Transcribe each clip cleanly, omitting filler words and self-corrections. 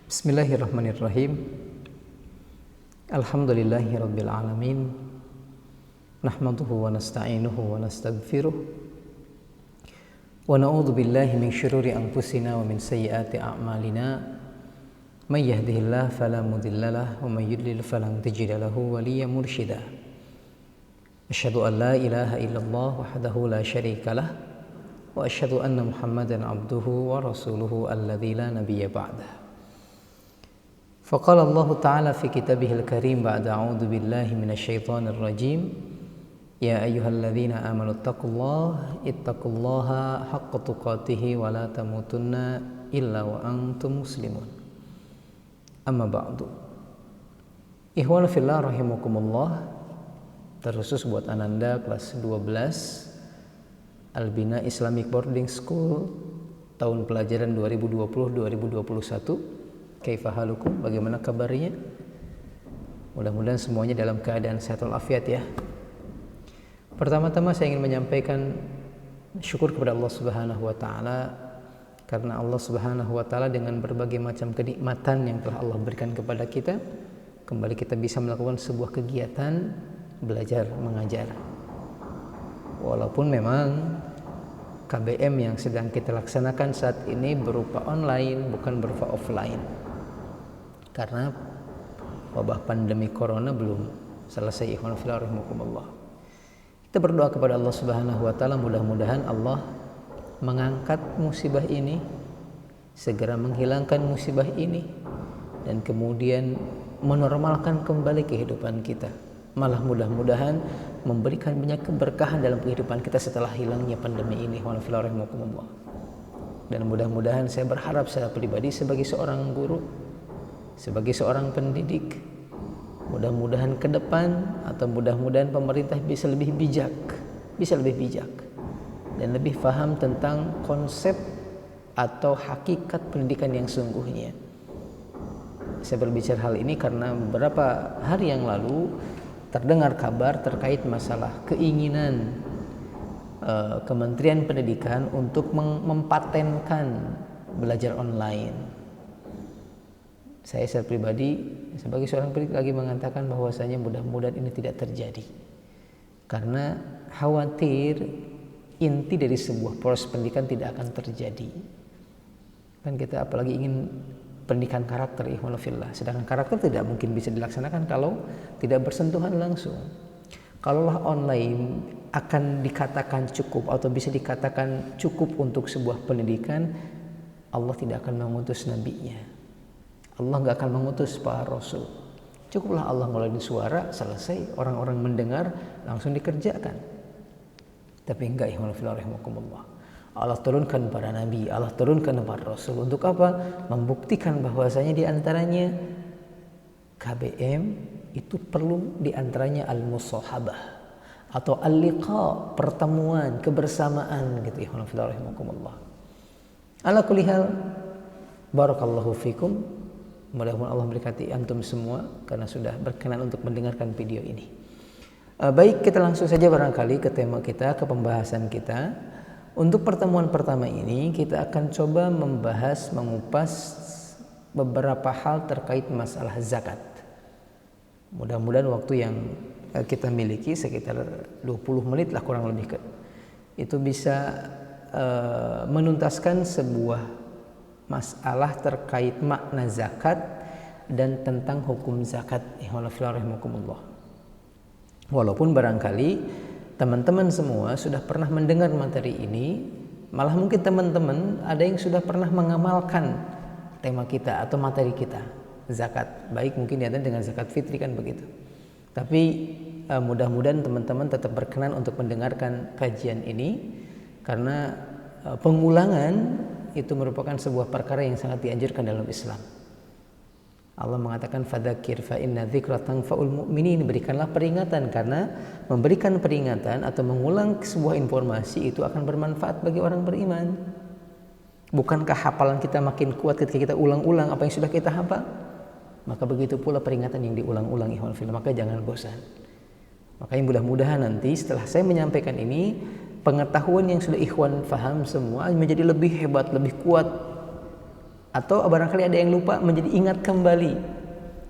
Bismillahirrahmanirrahim. Alhamdulillahirabbil alamin. Nahmaduhu wa nasta'inuhu wa nastaghfiruh. Wa na'udzu billahi min syururi anfusina wa min sayyiati a'malina. May yahdihillahu fala mudhillalah wa may yudlil falan tajida lahu waliyyan mursyida. Asyhadu an la ilaha illallah wahdahu la syarikalah wa asyhadu anna Muhammadan abduhu wa rasuluhu alladzi la nabiyya ba'dah. Faqala Allah Ta'ala fi kitabihil karim ba'da a'udzu billahi minasyaitonir rajim. Ya ayyuhalladzina amanu ittaqullaha haqqa tuqatih wa la tamutunna illa wa antum muslimun. Amma ba'du. Ikhwan fillah rahimakumullah. Terkhusus buat Ananda kelas 12 Albina Islamic Boarding School tahun pelajaran 2020-2021. Kaifahalukum, bagaimana kabarnya? Mudah-mudahan semuanya dalam keadaan sehat walafiat ya. Pertama-tama saya ingin menyampaikan syukur kepada Allah Subhanahu wa taala karena Allah Subhanahu wa taala dengan berbagai macam kenikmatan yang telah Allah berikan kepada kita, kembali kita bisa melakukan sebuah kegiatan belajar mengajar. Walaupun memang KBM yang sedang kita laksanakan saat ini berupa online, bukan berupa offline. Karena wabah pandemi corona belum selesai. Ikhwan fillah rahimakumullah. Kita berdoa kepada Allah Subhanahu wa taala, mudah-mudahan Allah mengangkat musibah ini, segera menghilangkan musibah ini, dan kemudian menormalkan kembali kehidupan kita. Malah mudah-mudahan memberikan banyak keberkahan dalam kehidupan kita setelah hilangnya pandemi ini. Ikhwan fillah rahimakumullah. Dan mudah-mudahan saya berharap secara pribadi sebagai seorang guru, sebagai seorang pendidik, mudah-mudahan ke depan atau mudah-mudahan pemerintah bisa lebih bijak dan lebih paham tentang konsep atau hakikat pendidikan yang sungguhnya. Saya berbicara hal ini karena beberapa hari yang lalu terdengar kabar terkait masalah keinginan Kementerian Pendidikan untuk mempatenkan belajar online. Saya secara pribadi sebagai seorang pendidik lagi mengatakan bahwasanya mudah-mudahan ini tidak terjadi. Karena khawatir inti dari sebuah proses pendidikan tidak akan terjadi. Kan kita apalagi ingin pendidikan karakter, ikhwan fillah. Sedangkan karakter tidak mungkin bisa dilaksanakan kalau tidak bersentuhan langsung. Kalaulah online akan dikatakan cukup atau bisa dikatakan cukup untuk sebuah pendidikan, Allah tidak akan mengutus nabinya. Allah nggak akan mengutus para rasul. Cukuplah Allah ngeluarin suara, selesai, orang-orang mendengar, langsung dikerjakan. Tapi enggak, ikhwan fillah rahimakumullah. Allah turunkan para nabi, Allah turunkan para rasul. Untuk apa? Membuktikan bahwasanya di antaranya KBM itu perlu di antaranya al-musahabah atau al-liqa, pertemuan, kebersamaan gitu, ikhwan fillah rahimakumullah. Ala kulli hal, barakallahu fikum. Mudah-mudahan Allah memberkati antum semua karena sudah berkenan untuk mendengarkan video ini. Baik, kita langsung saja barangkali ke tema kita, ke pembahasan kita. Untuk pertemuan pertama ini kita akan coba membahas, mengupas beberapa hal terkait masalah zakat. Mudah-mudahan waktu yang kita miliki sekitar 20 menit lah kurang lebih itu bisa menuntaskan sebuah masalah terkait makna zakat dan tentang hukum zakat. Walaupun barangkali teman-teman semua sudah pernah mendengar materi ini, malah mungkin teman-teman ada yang sudah pernah mengamalkan tema kita atau materi kita, zakat. Baik mungkin ya dengan zakat fitri kan begitu. Tapi mudah-mudahan teman-teman tetap berkenan untuk mendengarkan kajian ini karena pengulangan itu merupakan sebuah perkara yang sangat dianjurkan dalam Islam. Allah mengatakan fadzakir fa inna dzikra tanfa'ul mu'minin, berikanlah peringatan karena memberikan peringatan atau mengulang sebuah informasi itu akan bermanfaat bagi orang beriman. Bukankah hafalan kita makin kuat ketika kita ulang-ulang apa yang sudah kita hafal? Maka begitu pula peringatan yang diulang-ulang, ikhwan fillah, maka jangan bosan. Makanya mudah-mudahan nanti setelah saya menyampaikan ini, pengetahuan yang sudah ikhwan faham semua menjadi lebih hebat, lebih kuat Atau barangkali ada yang lupa menjadi ingat kembali.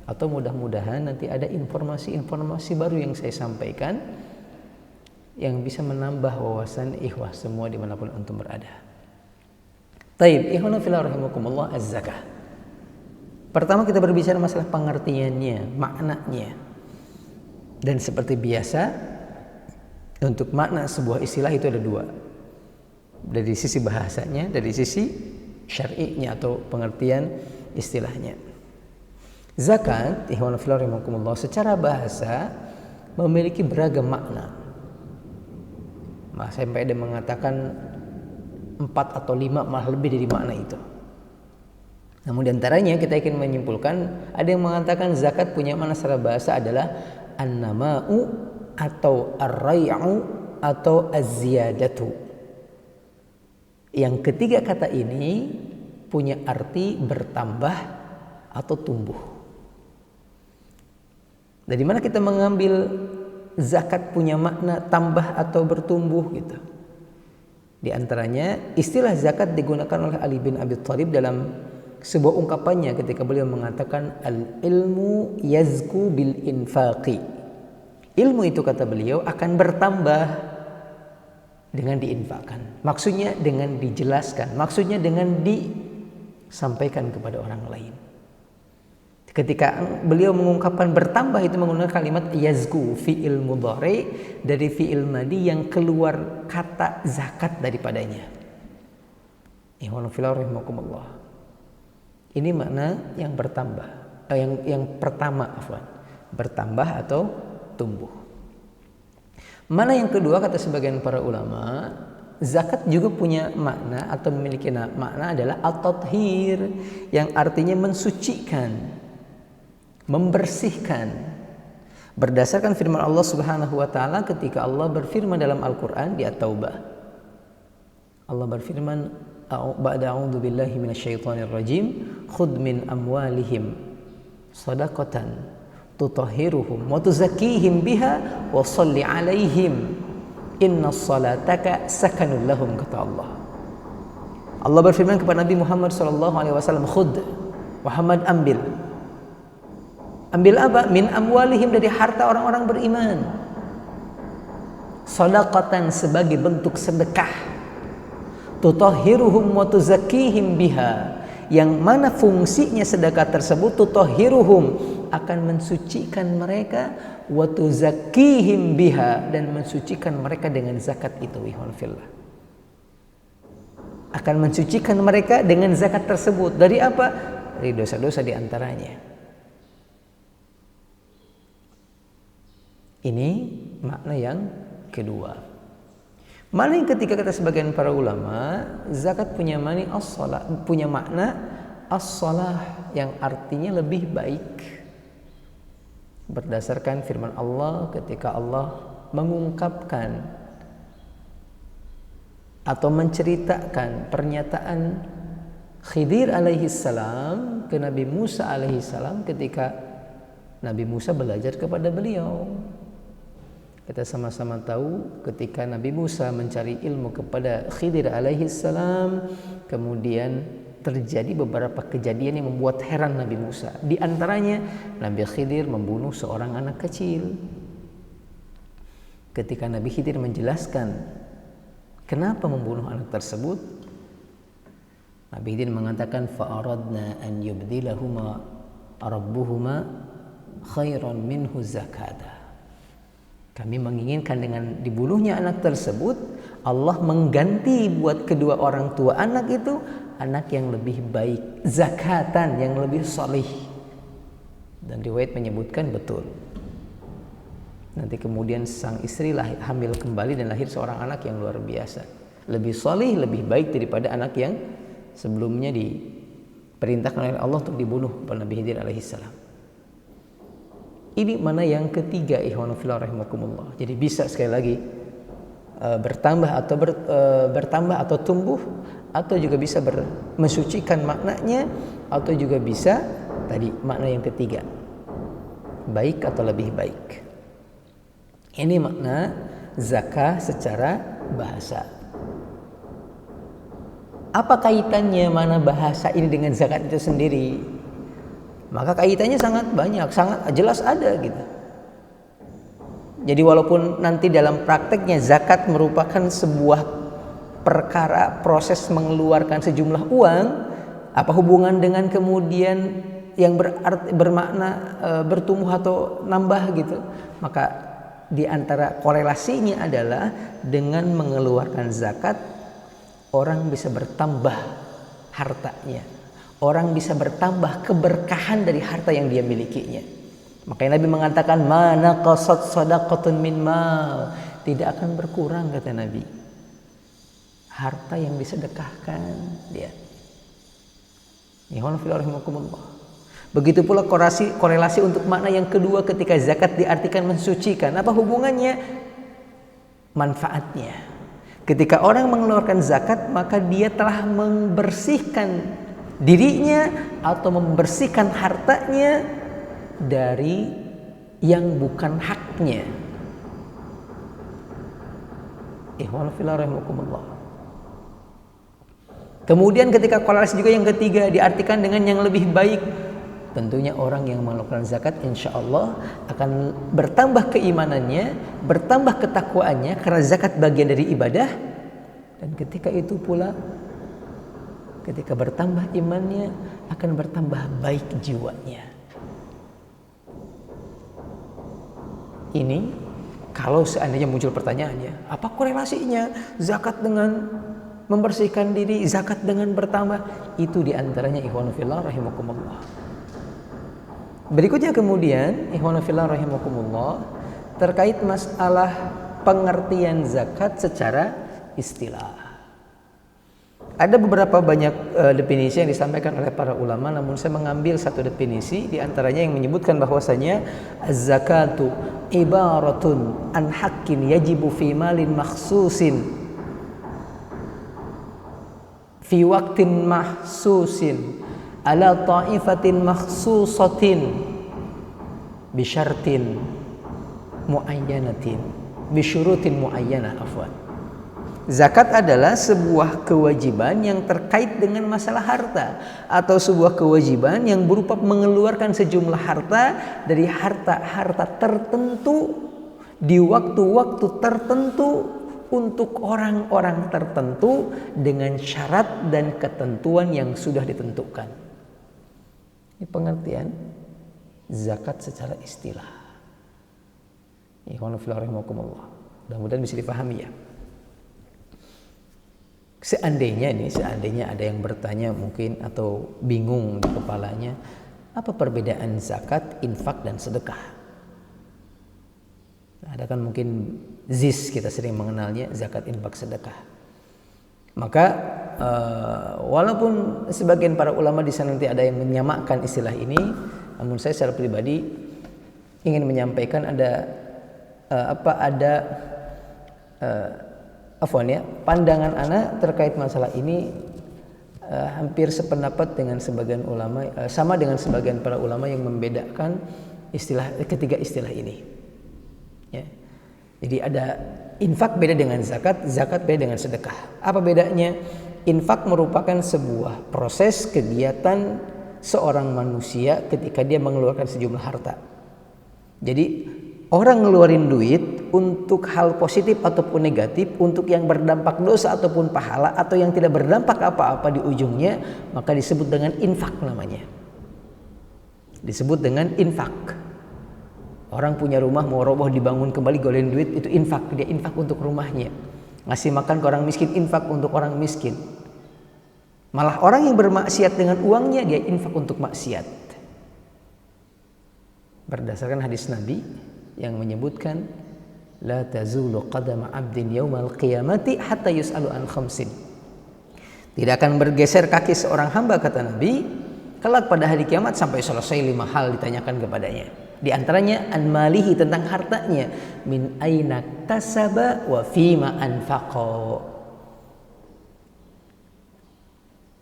Atau mudah-mudahan nanti ada informasi-informasi baru yang saya sampaikan yang bisa menambah wawasan ikhwah semua dimanapun antum berada. Taib, ikhwana fillah rahimakumullah, az-zakah. Pertama kita berbicara masalah pengertiannya, maknanya. Dan seperti biasa, untuk makna sebuah istilah itu ada dua. Dari sisi bahasanya, dari sisi syar'inya atau pengertian istilahnya. Zakat, ikhwana fillah rahimakumullah, secara bahasa memiliki beragam makna. Sampai ada mengatakan 4 atau 5 malah lebih dari makna itu. Namun diantaranya kita ingin menyimpulkan, ada yang mengatakan zakat punya makna secara bahasa adalah an-nama'u atau ar-ray'u atau az-ziyadatu. Yang ketiga kata ini punya arti bertambah atau tumbuh. Dari mana kita mengambil zakat punya makna tambah atau bertumbuh gitu? Di antaranya istilah zakat digunakan oleh Ali bin Abi Thalib dalam sebuah ungkapannya ketika beliau mengatakan al-ilmu yazku bil infaqi. Ilmu itu kata beliau akan bertambah dengan diinfakkan. Maksudnya dengan dijelaskan, maksudnya dengan disampaikan kepada orang lain. Ketika beliau mengungkapkan bertambah itu menggunakan kalimat yazku, fi'il mudhari dari fi'il madi yang keluar kata zakat daripadanya. Ikhwan fillah rahimakumullah. Ini makna yang bertambah, yang pertama afwan, bertambah atau tumbuh. Mana yang kedua kata sebagian para ulama, zakat juga punya makna atau memiliki makna adalah at-tathhir, yang artinya mensucikan, membersihkan. Berdasarkan firman Allah Subhanahu wa taala ketika Allah berfirman dalam Al-Qur'an di At-Taubah. Allah berfirman, ba'da a'udzu billahi minasyaitonir rajim, khudh min amwalihim shadaqatan tutahhiruhum wa tuzakkihim biha wa shalli 'alaihim innas salataka sakanul lahum, kata Allah. Allah berfirman kepada Nabi Muhammad sallallahu alaihi wasallam, khudh, Muhammad ambil apa? Min amwalihim, dari harta orang-orang beriman. Shadaqatan, sebagai bentuk sedekah. Tutahhiruhum wa tuzakkihim biha, yang mana fungsinya sedekah tersebut tutahhiruhum, akan mensucikan mereka, wa tuzakkihim biha, dan mensucikan mereka dengan zakat itu. Ikhwan fillah, akan mensucikan mereka dengan zakat tersebut. Dari apa? Dari dosa-dosa diantaranya. Ini makna yang kedua. Makna yang ketiga kata sebagian para ulama, zakat punya makna as-shalah, yang artinya lebih baik. Berdasarkan firman Allah ketika Allah mengungkapkan atau menceritakan pernyataan Khidir alaihi salam ke Nabi Musa alaihi salam ketika Nabi Musa belajar kepada beliau. Kita sama-sama tahu ketika Nabi Musa mencari ilmu kepada Khidir alaihi salam, kemudian terjadi beberapa kejadian yang membuat heran Nabi Musa. Di antaranya Nabi Khidir membunuh seorang anak kecil. Ketika Nabi Khidir menjelaskan kenapa membunuh anak tersebut, Nabi Khidir mengatakan fa'aradna an yubdilahuma rabbuhuma khairan minhu zakata. Kami menginginkan dengan dibunuhnya anak tersebut, Allah mengganti buat kedua orang tua anak itu anak yang lebih baik, zakatan, yang lebih salih. Dan riwayat menyebutkan betul. Nanti kemudian sang istri hamil kembali dan lahir seorang anak yang luar biasa, lebih salih, lebih baik daripada anak yang sebelumnya diperintahkan oleh Allah untuk dibunuh oleh Nabi Khidir alaihissalam. Ini mana yang ketiga, ikhwan fillah rahimakumullah. Jadi bisa sekali lagi bertambah atau tumbuh, atau juga bisa mensucikan maknanya, atau juga bisa tadi makna yang ketiga, baik atau lebih baik. Ini makna zakah secara bahasa. Apa kaitannya mana bahasa ini dengan zakat itu sendiri? Maka kaitannya sangat banyak, sangat jelas ada gitu. Jadi walaupun nanti dalam prakteknya zakat merupakan sebuah perkara proses mengeluarkan sejumlah uang, apa hubungan dengan kemudian yang bermakna bertumbuh atau nambah gitu? Maka di antara korelasinya adalah dengan mengeluarkan zakat orang bisa bertambah hartanya. Orang bisa bertambah keberkahan dari harta yang dia milikinya. Makanya Nabi mengatakan mana qasad sadaqatun min mal, tidak akan berkurang kata Nabi. Harta yang disedekahkan dia. Begitu pula korelasi untuk makna yang kedua ketika zakat diartikan mensucikan. Apa hubungannya? Manfaatnya. Ketika orang mengeluarkan zakat, maka dia telah membersihkan dirinya atau membersihkan hartanya dari yang bukan haknya. Kemudian ketika korelasi juga yang ketiga diartikan dengan yang lebih baik. Tentunya orang yang melakukan zakat insya Allah akan bertambah keimanannya, bertambah ketakwaannya karena zakat bagian dari ibadah. Dan ketika itu pula, ketika bertambah imannya akan bertambah baik jiwanya. Ini kalau seandainya muncul pertanyaannya, apa korelasinya zakat dengan membersihkan diri, zakat dengan bertambah? Itu diantaranya ikhwanu fillah rahimakumullah. Berikutnya kemudian ikhwanu fillah rahimakumullah terkait masalah pengertian zakat secara istilah. Ada beberapa banyak definisi yang disampaikan oleh para ulama, namun saya mengambil satu definisi di antaranya yang menyebutkan bahwasanya az-zakatu ibaratun an haqqin yajibu fi malin makhsusin fi waqtin mahsusin ala ta'ifatin makhsusatin bi syartin muayyanatin bi syurutin muayyanah afwan. Zakat adalah sebuah kewajiban yang terkait dengan masalah harta atau sebuah kewajiban yang berupa mengeluarkan sejumlah harta dari harta-harta tertentu di waktu-waktu tertentu untuk orang-orang tertentu dengan syarat dan ketentuan yang sudah ditentukan. Ini pengertian zakat secara istilah. Mudah-mudahan bisa dipahami ya. Seandainya ada yang bertanya mungkin atau bingung di kepalanya, apa perbedaan zakat, infak dan sedekah? Ada kan mungkin ZIS kita sering mengenalnya, zakat, infak, sedekah. Maka walaupun sebagian para ulama di sana nanti ada yang menyamakan istilah ini, namun saya secara pribadi ingin menyampaikan pandangan ana terkait masalah ini hampir sependapat dengan sebagian ulama, sama dengan sebagian para ulama yang membedakan ketiga istilah ini. Ya. Jadi ada infak beda dengan zakat, zakat beda dengan sedekah. Apa bedanya? Infak merupakan sebuah proses kegiatan seorang manusia ketika dia mengeluarkan sejumlah harta. Jadi orang ngeluarin duit untuk hal positif ataupun negatif, untuk yang berdampak dosa ataupun pahala, atau yang tidak berdampak apa-apa di ujungnya, maka disebut dengan infak namanya. Disebut dengan infak. Orang punya rumah mau roboh dibangun kembali, golin duit, itu infak. Dia infak untuk rumahnya. Ngasih makan ke orang miskin, infak untuk orang miskin. Malah orang yang bermaksiat dengan uangnya, dia infak untuk maksiat. Berdasarkan hadis Nabi yang menyebutkan la tazulu qadama 'abdin yaumal qiyamati hatta yus'alu an khamsin. Tidak akan bergeser kaki seorang hamba kata Nabi kelak pada hari kiamat sampai selesai 5 hal ditanyakan kepadanya. Di antaranya an malihi, tentang hartanya, min aina tasaba wa fima anfaqa.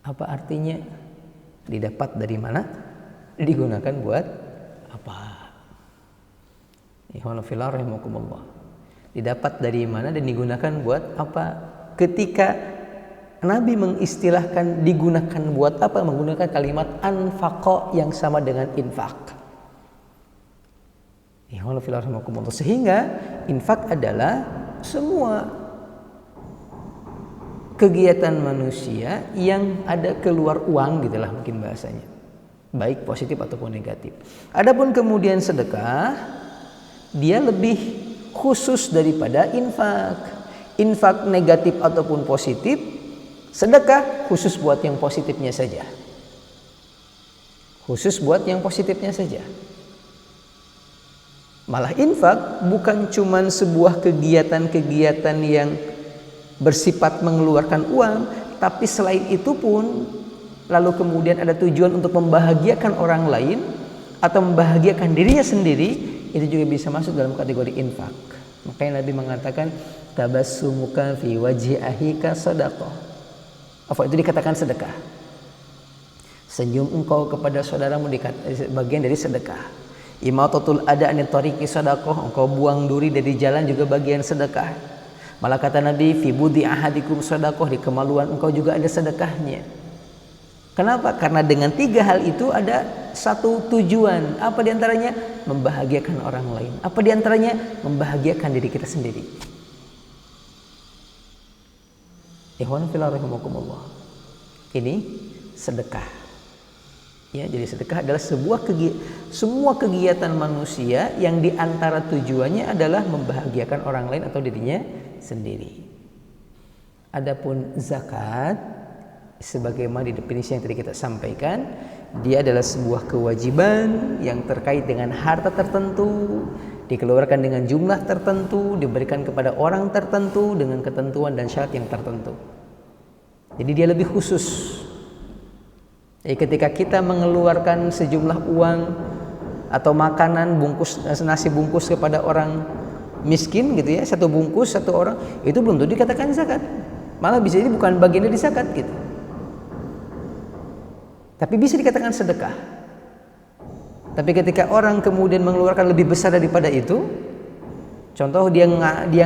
Apa artinya? Didapat dari mana? Digunakan buat apa? Didapat dari mana dan digunakan buat apa? Ketika Nabi mengistilahkan digunakan buat apa? Menggunakan kalimat anfaqa yang sama dengan infak. Sehingga infak adalah semua kegiatan manusia yang ada keluar uang gitulah mungkin bahasanya, baik positif ataupun negatif. Adapun kemudian sedekah, dia lebih khusus daripada infak. Infak negatif ataupun positif, sedekah khusus buat yang positifnya saja. Khusus buat yang positifnya saja. Malah infak bukan cuman sebuah kegiatan-kegiatan yang bersifat mengeluarkan uang, tapi selain itu pun lalu kemudian ada tujuan untuk membahagiakan orang lain atau membahagiakan dirinya sendiri, itu juga bisa masuk dalam kategori infak. Makanya Nabi mengatakan tabassumuka fi wajhi ahika sadaqah. Apa itu dikatakan sedekah? Senyum engkau kepada saudaramu bagian dari sedekah. Imatatul ada anit tariqi sadaqah, engkau buang duri dari jalan juga bagian sedekah. Malah kata Nabi fi budi ahadikum sadaqah, di kemaluan engkau juga ada sedekahnya. Kenapa? Karena dengan 3 hal itu ada satu tujuan. Apa diantaranya? Membahagiakan orang lain. Apa diantaranya? Membahagiakan diri kita sendiri. Ikhwan fillah rahimakumullah. Ini sedekah. Ya, jadi sedekah adalah semua kegiatan manusia yang diantara tujuannya adalah membahagiakan orang lain atau dirinya sendiri. Adapun zakat, sebagaimana di definisi yang tadi kita sampaikan, dia adalah sebuah kewajiban yang terkait dengan harta tertentu, dikeluarkan dengan jumlah tertentu, diberikan kepada orang tertentu dengan ketentuan dan syarat yang tertentu. Jadi dia lebih khusus. Jadi ketika kita mengeluarkan sejumlah uang atau makanan bungkus, nasi bungkus kepada orang miskin gitu ya, 1 bungkus 1 orang, itu belum tentu dikatakan zakat. Malah bisa jadi bukan bagian dari zakat gitu. Tapi bisa dikatakan sedekah. Tapi ketika orang kemudian mengeluarkan lebih besar daripada itu, contoh dia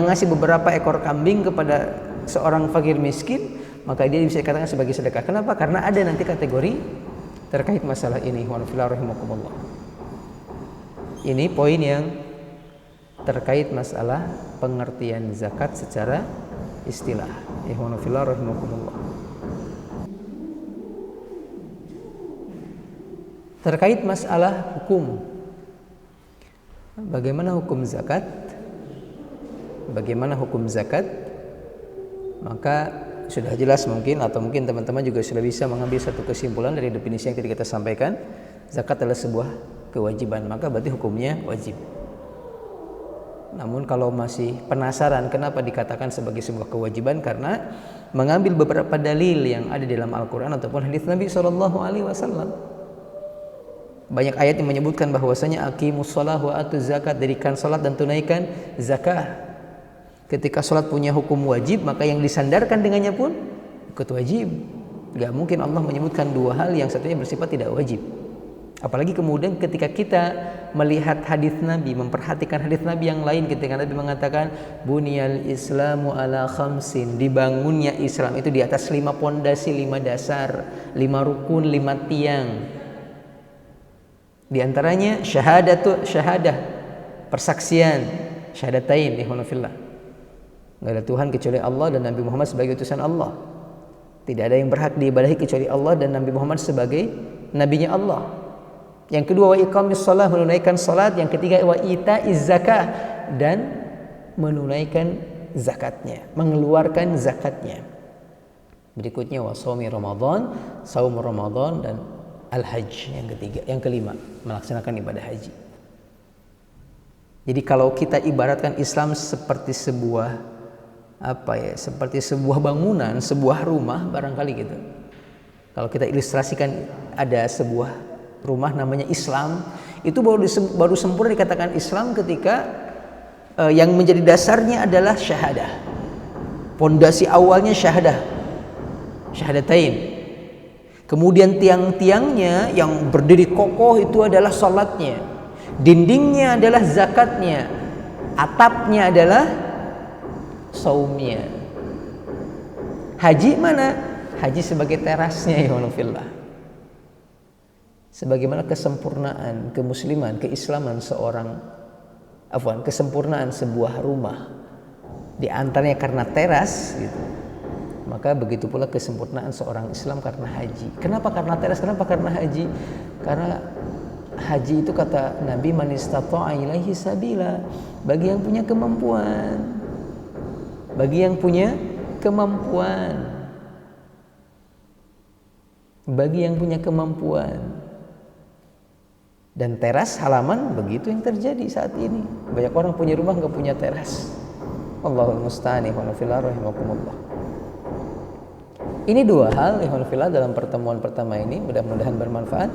ngasih beberapa ekor kambing kepada seorang fakir miskin, maka dia bisa dikatakan sebagai sedekah. Kenapa? Karena ada nanti kategori terkait masalah ini. Wa rahimakumullah. Ini poin yang terkait masalah pengertian zakat secara istilah. Wa rahimakumullah. Terkait masalah hukum, bagaimana hukum zakat? Bagaimana hukum zakat? Maka sudah jelas mungkin, atau mungkin teman-teman juga sudah bisa mengambil satu kesimpulan dari definisi yang tadi kita sampaikan. Zakat adalah sebuah kewajiban, maka berarti hukumnya wajib. Namun kalau masih penasaran kenapa dikatakan sebagai sebuah kewajiban, karena mengambil beberapa dalil yang ada di dalam Al-Quran ataupun hadis Nabi SAW. Banyak ayat yang menyebutkan bahwasanya aqimus shalah wa atuz zakat, dirikan salat dan tunaikan zakah. Ketika sholat punya hukum wajib, maka yang disandarkan dengannya pun ikut wajib. Gak mungkin Allah menyebutkan 2 hal yang satunya bersifat tidak wajib. Apalagi kemudian ketika kita melihat hadis Nabi, memperhatikan hadis Nabi yang lain, ketika Nabi mengatakan buniyal islamu ala khamsin, dibangunnya Islam itu di atas 5 pondasi, 5 dasar, 5 rukun, 5 tiang. Di antaranya syahadah, persaksian, syahadatain, ihwanafillah. Tidak ada Tuhan kecuali Allah dan Nabi Muhammad sebagai utusan Allah. Tidak ada yang berhak diibadahi kecuali Allah dan Nabi Muhammad sebagai nabinya Allah. Yang kedua, wa iqamis shalah, menunaikan salat. Yang ketiga, wa itaiz zakah, dan menunaikan zakatnya, mengeluarkan zakatnya. Berikutnya wa shaumi Ramadan, saum Ramadan, dan al-hajj yang kelima, melaksanakan ibadah haji. Jadi kalau kita ibaratkan Islam seperti sebuah bangunan, sebuah rumah barangkali gitu. Kalau kita ilustrasikan, ada sebuah rumah namanya Islam, itu baru sempurna dikatakan Islam ketika yang menjadi dasarnya adalah syahadah. Pondasi awalnya syahadatain. Kemudian tiang-tiangnya yang berdiri kokoh itu adalah salatnya. Dindingnya adalah zakatnya. Atapnya adalah saumnya. Haji mana? Haji sebagai terasnya ya fillah. Sebagaimana kesempurnaan kemusliman, keislaman kesempurnaan sebuah rumah di antaranya karena teras gitu. Maka begitu pula kesempurnaan seorang Islam karena haji. Kenapa karena teras? Kenapa karena haji? Karena haji itu kata Nabi, man istata'a ilaihi sabila, bagi yang punya kemampuan. Bagi yang punya kemampuan. Bagi yang punya kemampuan. Dan teras halaman begitu yang terjadi saat ini. Banyak orang punya rumah nggak punya teras. Allahul musta'an wa rahimakumullah. Ini dua hal ikhwan fillah dalam pertemuan pertama ini, mudah-mudahan bermanfaat.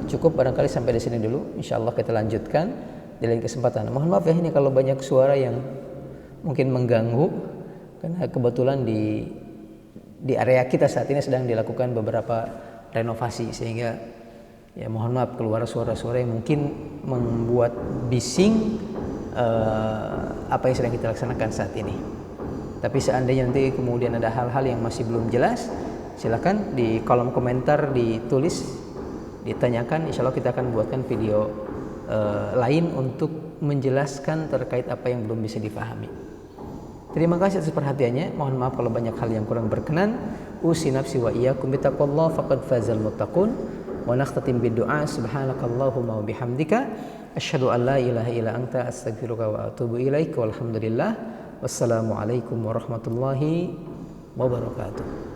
Cukup barangkali sampai di sini dulu. Insyaallah kita lanjutkan di lain kesempatan. Mohon maaf ya ini kalau banyak suara yang mungkin mengganggu karena kebetulan di area kita saat ini sedang dilakukan beberapa renovasi sehingga ya mohon maaf keluar suara-suara yang mungkin membuat bising apa yang sedang kita laksanakan saat ini. Tapi seandainya nanti kemudian ada hal-hal yang masih belum jelas, silakan di kolom komentar ditulis, ditanyakan. Insya Allah kita akan buatkan video lain untuk menjelaskan terkait apa yang belum bisa dipahami. Terima kasih atas perhatiannya. Mohon maaf kalau banyak hal yang kurang berkenan. Usi nafsi wa iyyakum bittaqwallah faqad fazal muttaqun. Wa nakhtatim bid-du'a subhanakallahumma wa bihamdika asyhadu an la ilaha illa anta astaghfiruka wa atubu ilaik. Walhamdulillah. Wassalamualaikum warahmatullahi wabarakatuh.